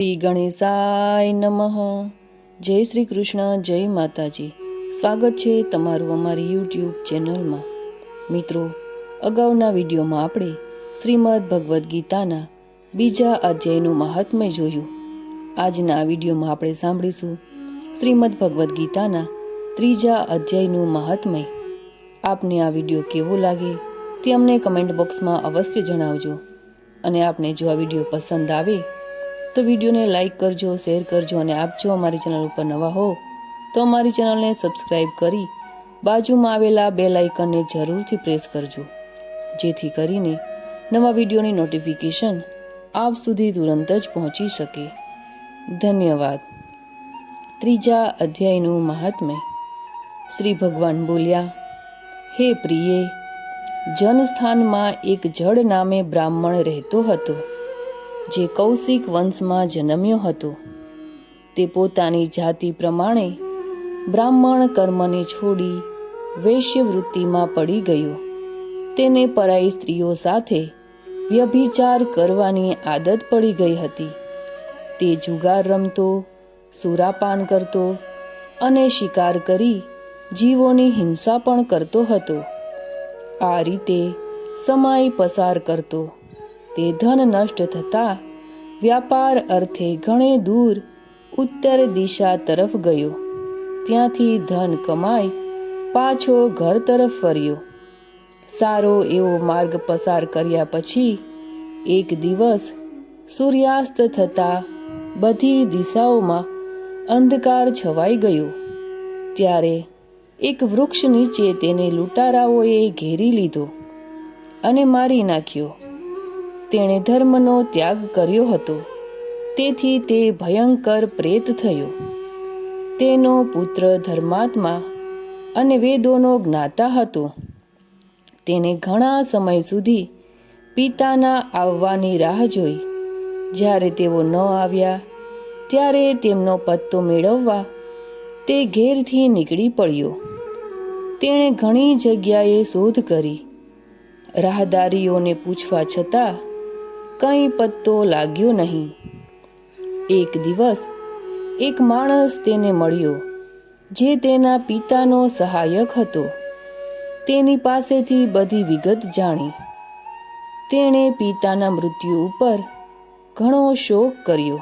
શ્રી ગણેશાય નમઃ. જય શ્રી કૃષ્ણ, જય માતાજી. સ્વાગત છે તમારું અમારી યુટ્યુબ ચેનલમાં. મિત્રો, અગાઉના વિડીયોમાં આપણે શ્રીમદ ભગવદ્ ગીતાના બીજા અધ્યાયનું મહાત્મ્ય જોયું. આજના વિડીયોમાં આપણે સાંભળીશું શ્રીમદ ભગવદ્ ગીતાના ત્રીજા અધ્યાયનું મહાત્મ્ય. આપને આ વિડીયો કેવો લાગે તે અમને કમેન્ટ બોક્સમાં અવશ્ય જણાવજો. અને આપને જો આ વિડીયો પસંદ આવે તો વિડીયોને લાઇક કરજો, શેર કરજો અને આપ જો અમારી ચેનલ ઉપર નવા હો તો અમારી ચેનલને સબસ્ક્રાઈબ કરી બાજુમાં આવેલા બેલ આઇકનને જરૂરથી પ્રેસ કરજો, જેથી કરીને નવા વિડીયોની નોટિફિકેશન આપ સુધી તુરંત જ પહોંચી શકે. ધન્યવાદ. ત્રીજા અધ્યાયનું મહાત્મ્ય. શ્રી ભગવાન બોલ્યા, હે પ્રિયે, જનસ્થાનમાં એક જડ નામે બ્રાહ્મણ રહેતો હતો, જે કૌશિક વંશમાં જન્મ્યો હતો. તે પોતાની જાતિ પ્રમાણે બ્રાહ્મણ કર્મને છોડી વૈશ્યવૃત્તિમાં પડી ગયો. તેને પરાઈ સ્ત્રીઓ સાથે વ્યભિચાર કરવાની આદત પડી ગઈ હતી. તે જુગાર રમતો, સુરાપાન કરતો અને શિકાર કરી જીવોની હિંસા પણ કરતો હતો. આ રીતે સમય પસાર કરતો તે ધન નષ્ટ થતાં વ્યાપાર અર્થે ઘણે દૂર ઉત્તર દિશા તરફ ગયો. ત્યાંથી ધન કમાઈ પાછો ઘર તરફ ફર્યો. સારો એવો માર્ગ પસાર કર્યા પછી એક દિવસ સૂર્યાસ્ત થતાં બધી દિશાઓમાં અંધકાર છવાઈ ગયો. ત્યારે એક વૃક્ષ નીચે તેને લૂંટારાઓએ ઘેરી લીધો અને મારી નાખ્યો. તેણે ધર્મનો ત્યાગ કર્યો હતો, તેથી તે ભયંકર પ્રેત થયો. તેનો પુત્ર ધર્માત્મા અને વેદોનો જ્ઞાતા હતો. તેને ઘણા સમય સુધી પિતાના આવવાની રાહ જોઈ. જ્યારે તેઓ ન આવ્યા ત્યારે તેમનો પત્તો મેળવવા તે ઘેરથી નીકળી પડ્યો. તેણે ઘણી જગ્યાએ શોધ કરી. રાહદારીઓને પૂછવા છતાં કંઈ પત્તો લાગ્યો નહીં. એક દિવસ એક માણસ તેને મળ્યો, જે તેના પિતાનો સહાયક હતો. તેની પાસેથી બધી વિગત જાણી. તેણે પિતાના મૃત્યુ ઉપર ઘણો શોક કર્યો.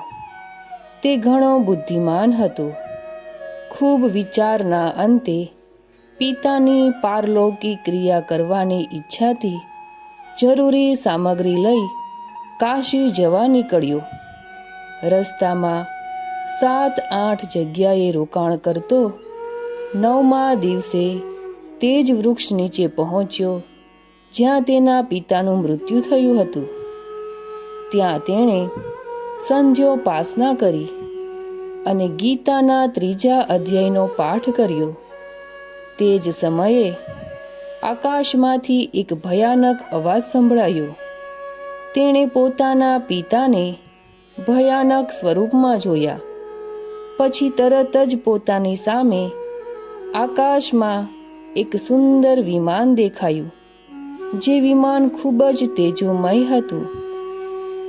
તે ઘણો બુદ્ધિમાન હતો. ખૂબ વિચારના અંતે પિતાની પારલૌકિક ક્રિયા કરવાની ઈચ્છાથી જરૂરી સામગ્રી લઈ કાશી જવા નીકળ્યો. રસ્તામાં 7-8 જગ્યાએ રોકાણ કરતો 9મા દિવસે તે જ વૃક્ષ નીચે પહોંચ્યો જ્યાં તેના પિતાનું મૃત્યુ થયું હતું. ત્યાં તેણે સંધ્યોપાસના કરી અને ગીતાના ત્રીજા અધ્યાયનો પાઠ કર્યો. તે જ સમયે આકાશમાંથી એક ભયાનક અવાજ સંભળાયો. તેણે પોતાના પિતાને ભયાનક સ્વરૂપમાં જોયા. પછી તરત જ પોતાની સામે આકાશમાં એક સુંદર વિમાન દેખાયું. જે વિમાન ખૂબ જ તેજોમય હતું.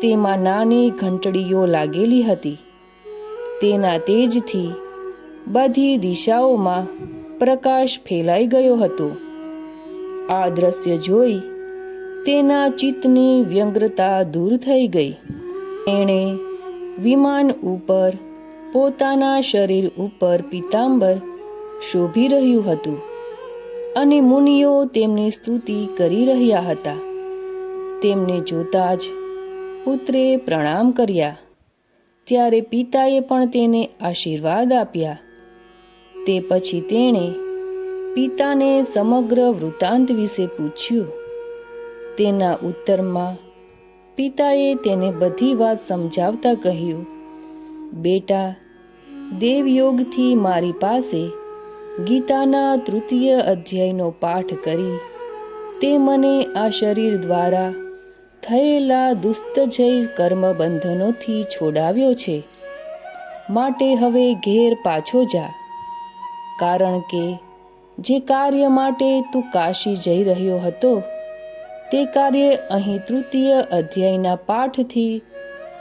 તેમાં નાની ઘંટડીઓ લાગેલી હતી. તેના તેજથી બધી દિશાઓમાં પ્રકાશ ફેલાઈ ગયો હતો. આ દ્રશ્ય જોઈ તેના ચિત્તની વ્યગ્રતા દૂર થઈ ગઈ. એણે વિમાન ઉપર પોતાના શરીર ઉપર પીતાંબર શોભી રહ્યું હતું અને મુનિઓ તેમની સ્તુતિ કરી રહ્યા હતા. તેમને જોતા જ પુત્રે પ્રણામ કર્યા. ત્યારે પિતાએ પણ તેને આશીર્વાદ આપ્યા. તે પછી તેણે પિતાને સમગ્ર વૃત્તાંત વિશે પૂછ્યું. તેના ઉત્તરમાં પિતાએ તેને બધી વાત સમજાવતા કહ્યું, બેટા, દેવયોગથી મારી પાસે ગીતાના તૃતીય અધ્યાયનો પાઠ કરી તે મને આ શરીર દ્વારા થયેલા દુસ્તજય કર્મ બંધનોથી છોડાવ્યો છે. માટે હવે ઘેર પાછો જા, કારણ કે જે કાર્ય માટે તું કાશી જઈ રહ્યો હતો તે કાર્ય અહીં તૃતીય અધ્યાયના પાઠથી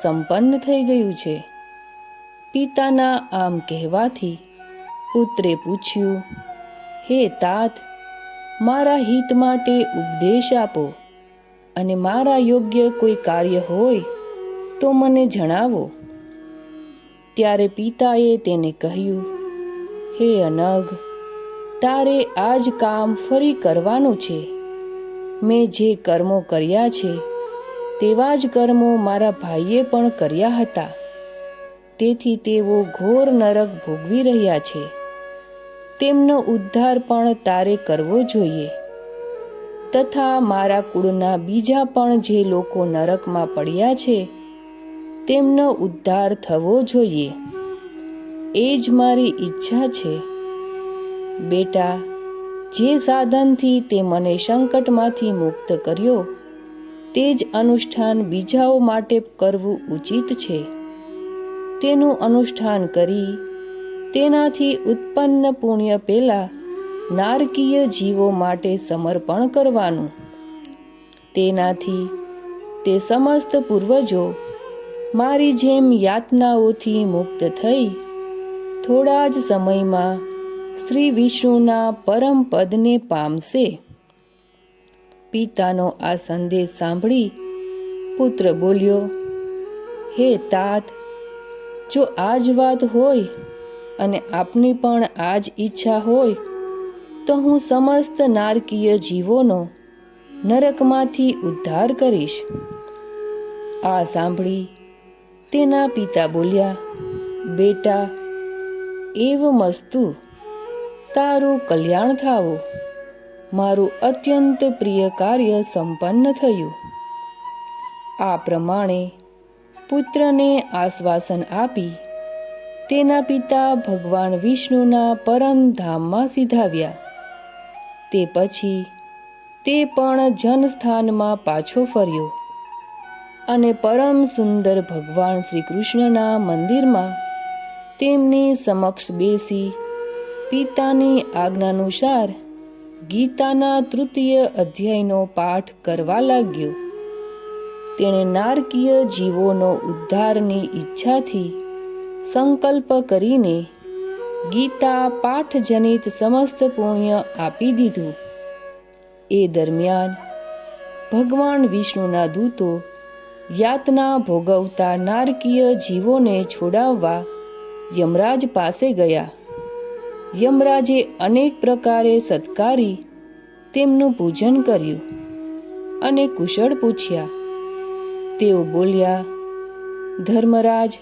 સંપન્ન થઈ ગયું છે. પિતાના આમ કહેવાથી પુત્રે પૂછ્યું, હે તાત, મારા હિત માટે ઉપદેશ આપો અને મારા યોગ્ય કોઈ કાર્ય હોય તો મને જણાવો. ત્યારે પિતાએ તેને કહ્યું, હે અનઘ, તારે આ જ કામ ફરી કરવાનું છે. મેં જે કર્મો કર્યા છે તેવા જ કર્મો મારા ભાઈએ પણ કર્યા હતા. તેથી તેઓ ઘોર નરક ભોગવી રહ્યા છે. તેમનો ઉદ્ધાર પણ તારે કરવો જોઈએ. તથા મારા કુળના બીજા પણ જે લોકો નરકમાં પડ્યા છે તેમનો ઉદ્ધાર થવો જોઈએ. એ જ મારી ઈચ્છા છે. બેટા, જે સાધનથી તે મને સંકટમાંથી મુક્ત કર્યો તે જ અનુષ્ઠાન બીજાઓ માટે કરવું ઉચિત છે. તેનું અનુષ્ઠાન કરી તેનાથી ઉત્પન્ન પુણ્ય પેલા નારકીય જીવો માટે સમર્પણ કરવાનું. તેનાથી તે સમસ્ત પૂર્વજો મારી જેમ યાતનાઓથી મુક્ત થઈ થોડા જ સમયમાં શ્રી વિષ્ણુના પરમ પદને પામશે. પિતાનો આ સંદેશ સાંભળી પુત્ર બોલ્યો, હે તાત, જો આ જ વાત હોય અને આપની પણ આ જ ઈચ્છા હોય તો હું સમસ્ત નારકીય જીવોનો નરકમાંથી ઉદ્ધાર કરીશ. આ સાંભળી તેના પિતા બોલ્યા, બેટા, એવમસ્તુ, તારું કલ્યાણ થાવું. મારું અત્યંત પ્રિય કાર્ય સંપન્ન થયું. આ પ્રમાણે પુત્રને આશ્વાસન આપી તેના પિતા ભગવાન વિષ્ણુના પરમ ધામમાં સિધાવ્યા. તે પછી તે પણ જનસ્થાનમાં પાછો ફર્યો અને પરમ સુંદર ભગવાન શ્રી કૃષ્ણના મંદિરમાં તેમની સમક્ષ બેસી પિતાની આજ્ઞાનુસાર ગીતાના તૃતીય અધ્યાયનો પાઠ કરવા લાગ્યો. તેણે નારકીય જીવોનો ઉદ્ધારની ઈચ્છાથી સંકલ્પ કરીને ગીતા પાઠજનિત સમસ્ત પુણ્ય આપી દીધું. એ દરમિયાન ભગવાન વિષ્ણુના દૂતો યાતના ભોગવતા નારકીય જીવોને છોડાવવા યમરાજ પાસે ગયા. યમરાજે અનેક પ્રકારે સત્કારી તેમનું પૂજન કર્યું અને કુશળ પૂછ્યા. તેઓ બોલ્યા, ધર્મરાજ,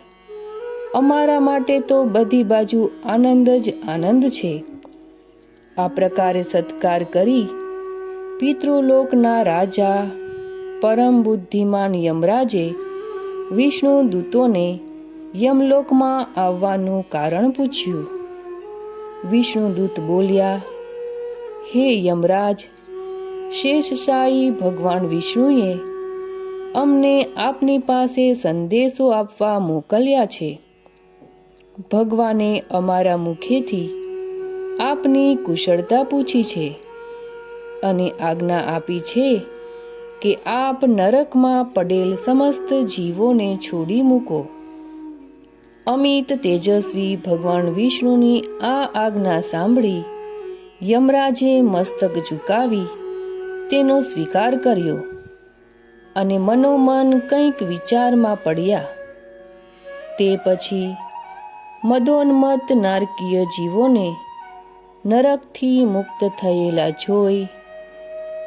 અમારા માટે તો બધી બાજુ આનંદ જ આનંદ છે. આ પ્રકારે સત્કાર કરી પિતૃલોકના રાજા પરમ બુદ્ધિમાન યમરાજે વિષ્ણુ દૂતોને યમલોકમાં આવવાનું કારણ પૂછ્યું. વિષ્ણુદૂત બોલ્યા, હે યમરાજ, શેષશાયી ભગવાન વિષ્ણુએ અમને આપની પાસે સંદેશો આપવા મોકલ્યા છે. ભગવાને અમારા મુખેથી આપની કુશળતા પૂછી છે અને આજ્ઞા આપી છે કે આપ નરકમાં પડેલ સમસ્ત જીવોને છોડી મૂકો. અમિત તેજસ્વી ભગવાન વિષ્ણુની આ આજ્ઞા સાંભળી યમરાજે મસ્તક ઝુકાવી તેનો સ્વીકાર કર્યો અને મનોમન કંઈક વિચારમાં પડ્યા. તે પછી મદોન્મત્ત નારકીય જીવોને નરકથી મુક્ત થયેલા જોઈ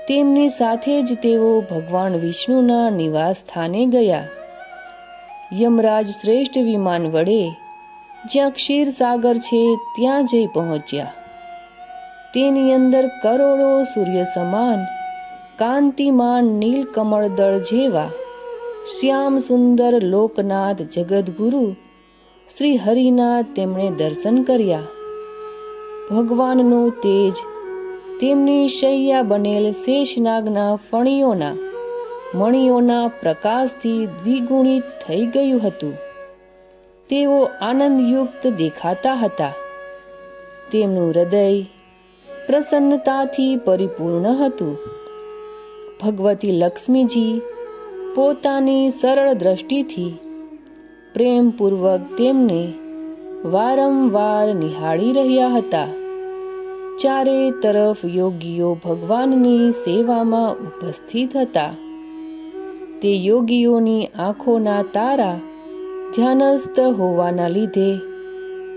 તેમની સાથે જ તેઓ ભગવાન વિષ્ણુના નિવાસ સ્થાને ગયા. યમરાજ શ્રેષ્ઠ વિમાન વડે જ્યાં ક્ષીરસાગર છે ત્યાં જઈ પહોંચ્યા. તેની અંદર કરોડો સૂર્ય સમાન કાંતિમાન નીલકમળ દળ જેવા શ્યામ સુંદર લોકનાથ જગદગુરુ શ્રી હરિના તેમણે દર્શન કર્યા. ભગવાનનું તેજ તેમની શૈયા બનેલ શેષનાગના ફણીઓના મણિઓના પ્રકાશથી દ્વિગુણિત થઈ ગયું હતું. તેઓ આનંદયુક્ત દેખાતા હતા. તેમનું હૃદય પ્રસન્નતાથી પરિપૂર્ણ હતું. ભગવતી લક્ષ્મીજી પોતાની સરળ દ્રષ્ટિથી પ્રેમપૂર્વક તેમને વારંવાર નિહાળી રહ્યા હતા. ચારે તરફ યોગીઓ ભગવાનની સેવામાં ઉપસ્થિત હતા. તે યોગીઓની આંખોના તારા ધ્યાનસ્થ હોવાના લીધે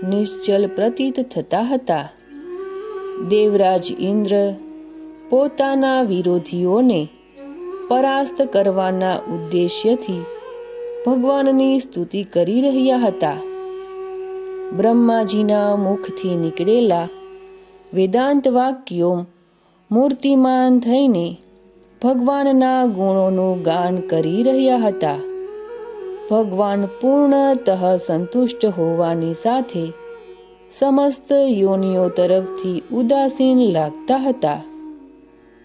નિશ્ચલ પ્રતીત થતા હતા. દેવરાજ ઇન્દ્ર પોતાના વિરોધીઓને પરાસ્ત કરવાના ઉદ્દેશ્યથી ભગવાનની સ્તુતિ કરી રહ્યા હતા. બ્રહ્માજીના મુખથી નીકળેલા વેદાંત વાક્યો મૂર્તિમાન થઈને ભગવાનના ગુણોનું ગાન કરી રહ્યા હતા. ભગવાન પૂર્ણતઃ સંતુષ્ટ હોવાની સાથે સમસ્ત યોનિઓ તરફથી ઉદાસીન લાગતા હતા.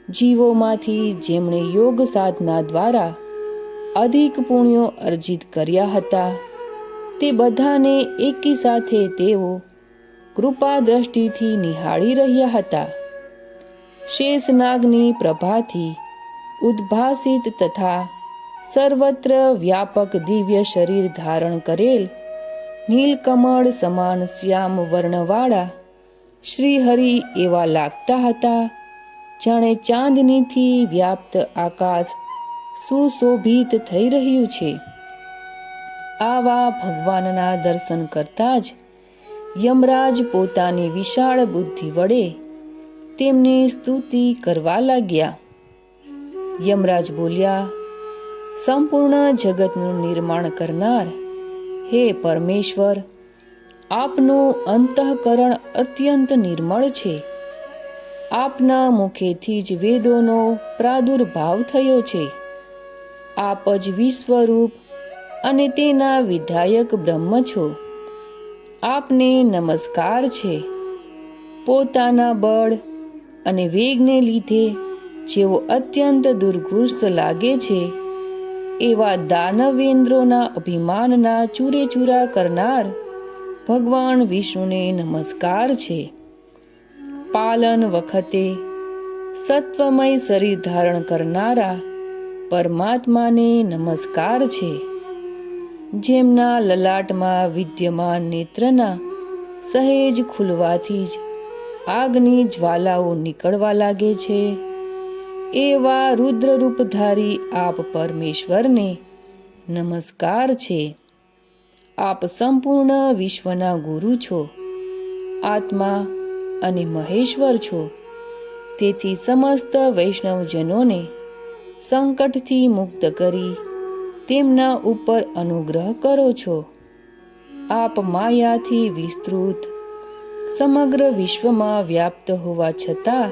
જીવોમાંથી જેમણે યોગ સાધના દ્વારા અધિક પુણ્યો અર્જિત કર્યા હતા, તે બધાને એકી સાથે તેઓ કૃપા દ્રષ્ટિથી નિહાળી રહ્યા હતા. શેષનાગની પ્રભાથી ઉદ્ભાસિત તથા સર્વત્ર વ્યાપક દિવ્ય શરીર ધારણ કરેલ નીલકમળ સમાન શ્યામ વર્ણવાળા શ્રીહરિ એવા લાગતા હતા, જાણે ચાંદનીથી વ્યાપ્ત આકાશ સુશોભિત થઈ રહ્યું છે. આવા ભગવાનના દર્શન કરતા જ યમરાજ પોતાની વિશાળ બુદ્ધિ વડે તેમની સ્તુતિ કરવા લાગ્યા. યમરાજ બોલ્યા, સંપૂર્ણ જગતનું નિર્માણ કરનાર હે પરમેશ્વર, આપનું અંતઃકરણ અત્યંત નિર્મળ છે. આપના મુખેથી જ વેદોનો પ્રાદુર્ભાવ થયો છે. આપ જ વિશ્વરૂપ અને તેના વિધાયક બ્રહ્મ છો. આપને નમસ્કાર છે. પોતાના બળ અને વેગને લીધે જેઓ અત્યંત દુર્ઘુષ લાગે છે, એવા દાનવેન્દ્રોના અભિમાનના ચૂરેચૂરા કરનાર ભગવાન વિષ્ણુને નમસ્કાર છે. પાલન વખતે સત્વમય શરીર ધારણ કરનારા પરમાત્માને નમસ્કાર છે. જેમના લલાટમાં વિદ્યમાન નેત્રના સહેજ ખુલવાથી જ આગની જ્વાલાઓ નીકળવા લાગે છે, એવા રુદ્રરૂપધારી આપ પરમેશ્વરને નમસ્કાર છે. આપ સંપૂર્ણ વિશ્વના ગુરુ છો, આત્મા અને મહેશ્વર છો. તેથી સમસ્ત વૈષ્ણવજનોને સંકટથી મુક્ત કરી તેમના ઉપર અનુગ્રહ કરો છો. આપ માયાથી વિસ્તૃત સમગ્ર વિશ્વમાં વ્યાપ્ત હોવા છતાં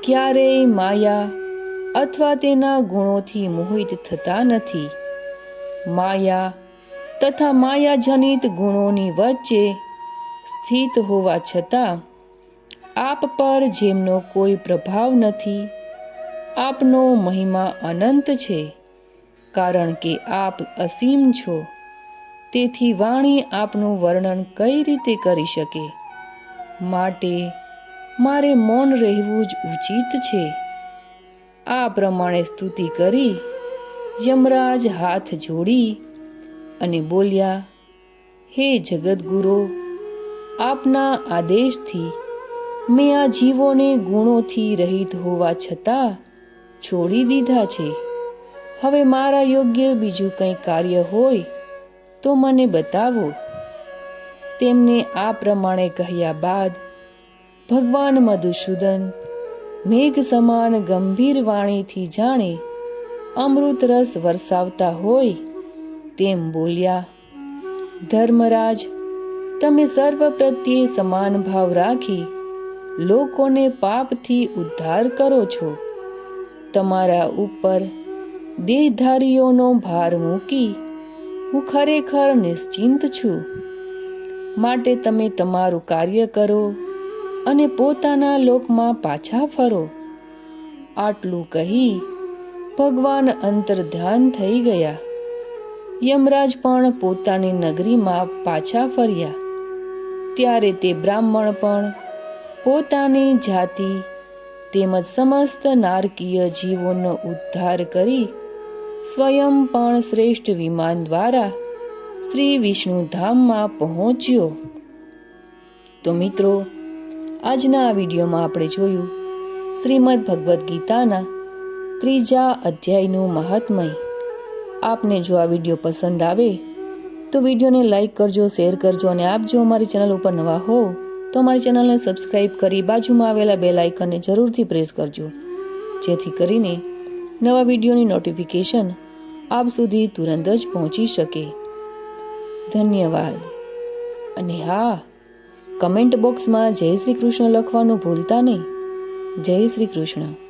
ક્યારેય માયા અથવા તેના ગુણોથી મોહિત થતા નથી. માયા તથા માયાજનિત ગુણોની વચ્ચે સ્થિત હોવા છતાં આપ પર જેમનો કોઈ પ્રભાવ નથી, આપનો મહિમા અનંત છે. કારણ કે આપ અસીમ છો, તેથી વાણી આપનું વર્ણન કઈ રીતે કરી શકે? માટે મારે મૌન રહેવું જ ઉચિત છે. આ પ્રમાણે સ્તુતિ કરી યમરાજ હાથ જોડી અને બોલ્યા, હે જગદગુરો, આપના આદેશથી મેં આ જીવોને ગુણોથી રહિત હોવા છતાં છોડી દીધા છે. હવે મારા યોગ્ય બીજું કંઈ કાર્ય હોય તો મને બતાવો. તેમને આ પ્રમાણે કહ્યા બાદ ભગવાન મધુસૂદન મેઘ સમાન ગંભીર વાણીથી જાણે અમૃત રસ વરસાવતા હોય તેમ બોલ્યા, ધર્મરાજ, તમે સર્વ પ્રત્યે સમાન ભાવ રાખી લોકોને પાપથી ઉદ્ધાર કરો છો. તમારા ઉપર દેહધારીઓનો ભાર મૂકી હું ખરેખર નિશ્ચિંત છું. માટે તમે તમારું કાર્ય કરો અને પોતાના લોકમાં પાછા ફરો. આટલું કહી ભગવાન અંતર્ધ્યાન થઈ ગયા. યમરાજ પણ પોતાની નગરીમાં પાછા ફર્યા. ત્યારે તે બ્રાહ્મણ પણ પોતાની જાતિ તેમજ સમસ્ત નારકીય જીવોનો ઉદ્ધાર કરી સ્વયં પણ શ્રેષ્ઠ વિમાન દ્વારા શ્રી વિષ્ણુ ધામમાં પહોંચ્યો. તો મિત્રો, આજના આ વિડીયોમાં આપણે જોયું શ્રીમદ્ ભગવદ્ ગીતાના 3જા અધ્યાયનું મહાત્મય. આપને જો આ વિડીયો પસંદ આવે તો વિડીયોને લાઈક કરજો, શેર કરજો અને આપ જો અમારી ચેનલ ઉપર નવા હો તો અમારી ચેનલને સબસ્ક્રાઈબ કરી બાજુમાં આવેલા બેલ આઇકનને જરૂરથી પ્રેસ કરજો, જેથી કરીને નવા વિડીયોની નોટિફિકેશન આપ સુધી તુરંત જ પહોંચી શકે. ધન્યવાદ. અને હા, કમેન્ટ બોક્સમાં જય શ્રી કૃષ્ણ લખવાનું ભૂલતા નહીં. જય શ્રી કૃષ્ણ.